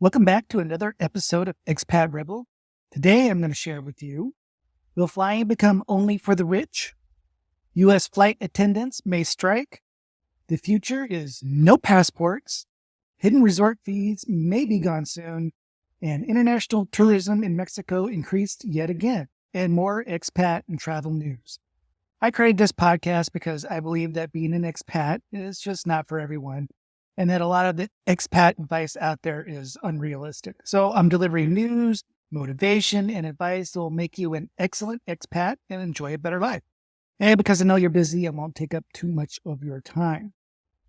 Welcome back to another episode of Expat Rebel. Today I'm going to share with you, will flying become only for the rich? U.S. flight attendants may strike. The future is no passports. Hidden resort fees may be gone soon. And international tourism in Mexico increased yet again. And more expat and travel news. I created this podcast because I believe that being an expat is just not for everyone, and that a lot of the expat advice out there is unrealistic. So I'm delivering news, motivation, and advice that will make you an excellent expat and enjoy a better life. And because I know you're busy, I won't take up too much of your time.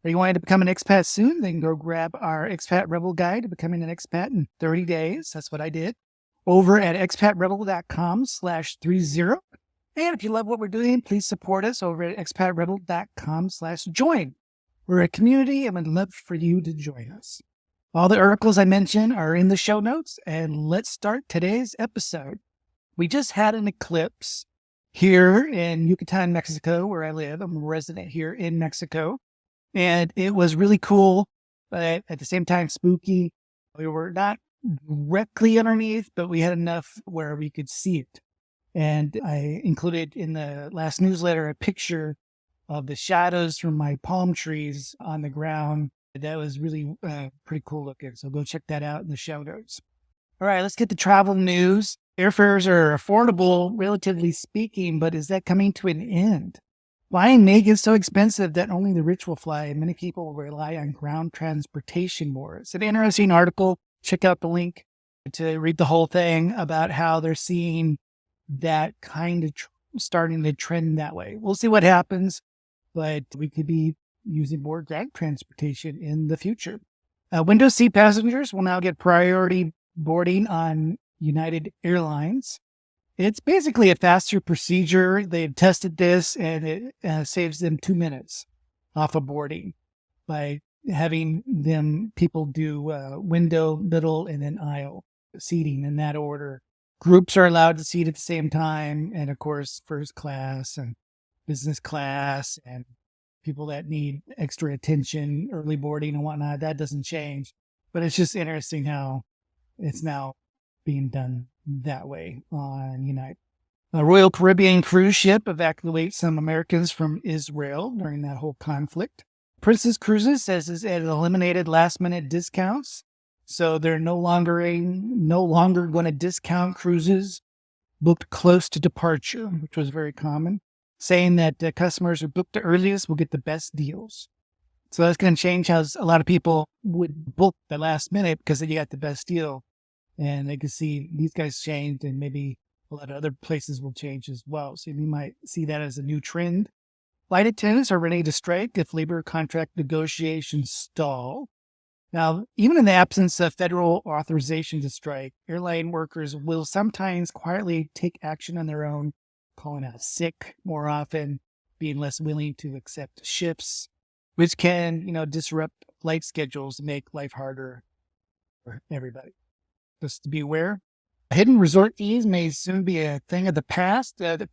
Are you wanting to become an expat soon? Then go grab our Expat Rebel Guide to becoming an expat in 30 days. That's what I did. Over at expatrebel.com/30. And if you love what we're doing, please support us over at expatrebel.com/join. We're a community and would love for you to join us. All the articles I mentioned are in the show notes, and let's start today's episode. We just had an eclipse here in Yucatan, Mexico, where I live. I'm a resident here in Mexico, and it was really cool, but at the same time spooky. We were not directly underneath, but we had enough where we could see it. And I included in the last newsletter a picture of the shadows from my palm trees on the ground. That was really pretty cool looking. So go check that out in the show notes. All right, let's get to travel news. Airfares are affordable, relatively speaking, but is that coming to an end? Flying may get so expensive that only the rich will fly, and many people will rely on ground transportation more. It's an interesting article. Check out the link to read the whole thing about how they're seeing that kind of starting to trend that way. We'll see what happens, but we could be using more ground transportation in the future. Window seat passengers will now get priority boarding on United Airlines. It's basically a faster procedure. They've tested this, and it saves them 2 minutes off of boarding by having people do window, middle, and then aisle seating in that order. Groups are allowed to seat at the same time, and of course, first class and business class and people that need extra attention, early boarding and whatnot, that doesn't change. But it's just interesting how it's now being done that way on United. A Royal Caribbean cruise ship evacuates some Americans from Israel during that whole conflict. Princess Cruises says it eliminated last-minute discounts. So they're no longer going to discount cruises booked close to departure, which was very common, saying that customers who book the earliest will get the best deals. So that's going to change how a lot of people would book the last minute because then you got the best deal. And they can see these guys changed, and maybe a lot of other places will change as well. So you might see that as a new trend. Flight attendants are ready to strike if labor contract negotiations stall. Now, even in the absence of federal authorization to strike, airline workers will sometimes quietly take action on their own, calling out sick more often, being less willing to accept shifts, which can, disrupt flight schedules and make life harder for everybody. Just to be aware, hidden resort fees may soon be a thing of the past. The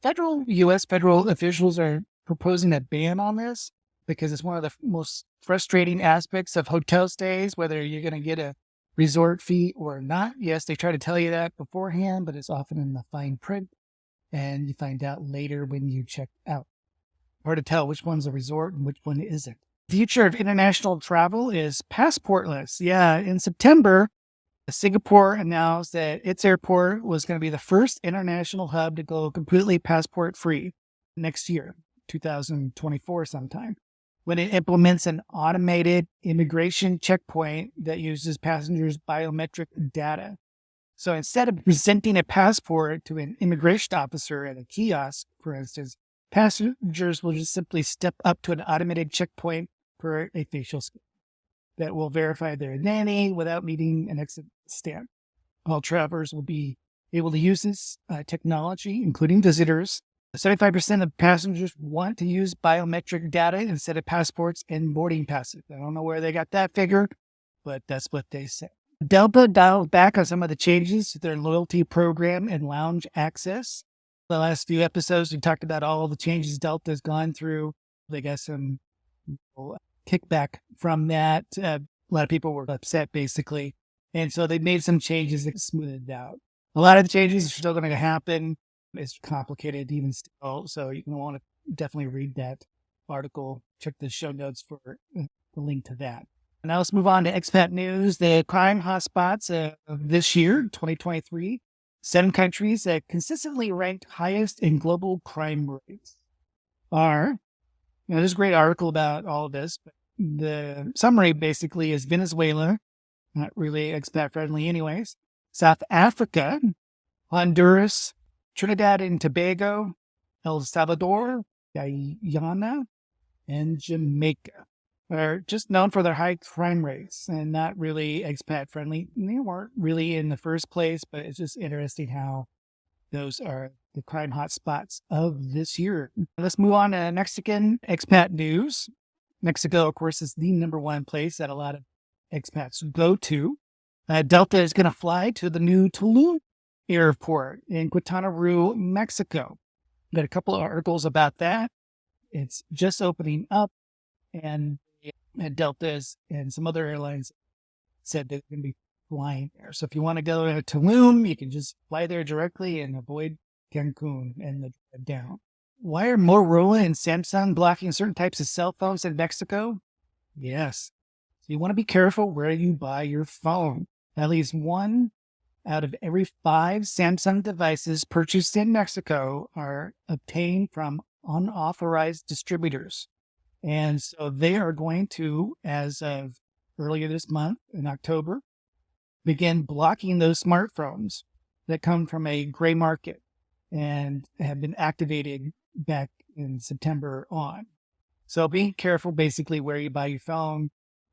U.S. federal officials are proposing a ban on this, because it's one of the most frustrating aspects of hotel stays, whether you're going to get a resort fee or not. Yes, they try to tell you that beforehand, but it's often in the fine print, and you find out later when you check out. Hard to tell which one's a resort and which one isn't. The future of international travel is passportless. Yeah, in September, Singapore announced that its airport was going to be the first international hub to go completely passport-free next year, 2024 sometime, when it implements an automated immigration checkpoint that uses passengers' biometric data. So instead of presenting a passport to an immigration officer at a kiosk, for instance, passengers will just simply step up to an automated checkpoint for a facial scan that will verify their identity without needing an exit stamp. All travelers will be able to use this technology, including visitors. 75% of passengers want to use biometric data instead of passports and boarding passes. I don't know where they got that figure, but that's what they said. Delta dialed back on some of the changes to their loyalty program and lounge access. The last few episodes, we talked about all the changes Delta's gone through. They got some kickback from that. A lot of people were upset, basically. And so they made some changes that smoothed it out. A lot of the changes are still going to happen. It's complicated even still. So you want to definitely read that article. Check the show notes for the link to that. Now let's move on to expat news. The crime hotspots of this year, 2023, 7 countries that consistently ranked highest in global crime rates are, there's a great article about all of this, but the summary basically is Venezuela, not really expat friendly anyways, South Africa, Honduras, Trinidad and Tobago, El Salvador, Guyana, and Jamaica are just known for their high crime rates and not really expat friendly. They weren't really in the first place, but it's just interesting how those are the crime hotspots of this year. Let's move on to Mexican expat news. Mexico, of course, is the number one place that a lot of expats go to. Delta is going to fly to the new Tulum airport in Quintana Roo, Mexico. Got a couple of articles about that. It's just opening up, and Delta's and some other airlines said they're going to be flying there. So if you want to go to Tulum, you can just fly there directly and avoid Cancun and the drive down. Why are Motorola and Samsung blocking certain types of cell phones in Mexico? Yes. So you want to be careful where you buy your phone. At least 1 out of every 5 Samsung devices purchased in Mexico are obtained from unauthorized distributors. And so they are going to, as of earlier this month in October, begin blocking those smartphones that come from a gray market and have been activated back in September on. So be careful basically where you buy your phone.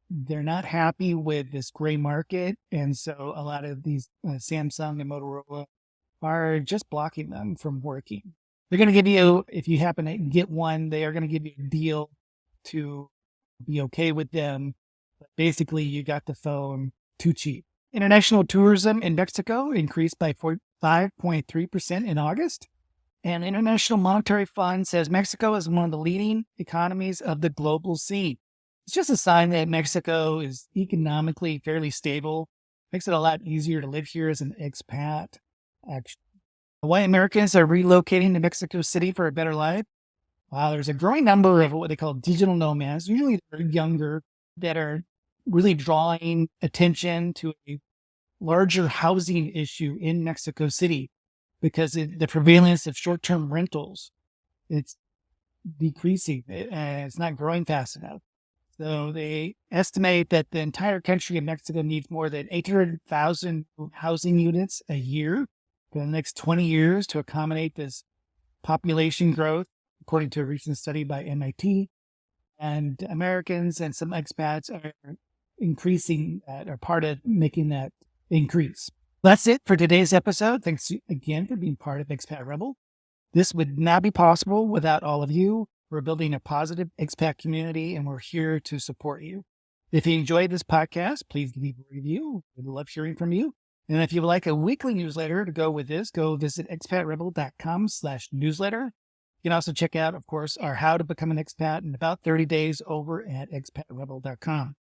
They're not happy with this gray market. And so a lot of these Samsung and Motorola are just blocking them from working. They're going to give you, if you happen to get one, they are going to give you a deal to be okay with them. But basically, you got the phone too cheap. International tourism in Mexico increased by 5.3% in August. And International Monetary Fund says Mexico is one of the leading economies of the global scene. It's just a sign that Mexico is economically fairly stable. Makes it a lot easier to live here as an expat, actually. Why Americans are relocating to Mexico City for a better life? Wow, there's a growing number of what they call digital nomads. Usually they're younger, that are really drawing attention to a larger housing issue in Mexico City because the prevalence of short-term rentals, it's decreasing. It's not growing fast enough. So they estimate that the entire country of Mexico needs more than 800,000 housing units a year for the next 20 years to accommodate this population growth, according to a recent study by MIT. And Americans and some expats are increasing that, are part of making that increase. That's it for today's episode. Thanks again for being part of Expat Rebel. This would not be possible without all of you. We're building a positive expat community, and we're here to support you. If you enjoyed this podcast, please leave a review. We'd love hearing from you. And if you would like a weekly newsletter to go with this, go visit expatrebel.com/newsletter. You can also check out, of course, our How to Become an Expat in about 30 days over at expatrebel.com.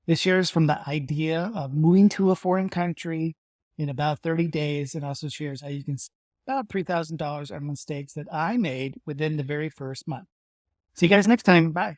This shares from the idea of moving to a foreign country in about 30 days and also shares how you can save about $3,000 on mistakes that I made within the very first month. See you guys next time. Bye.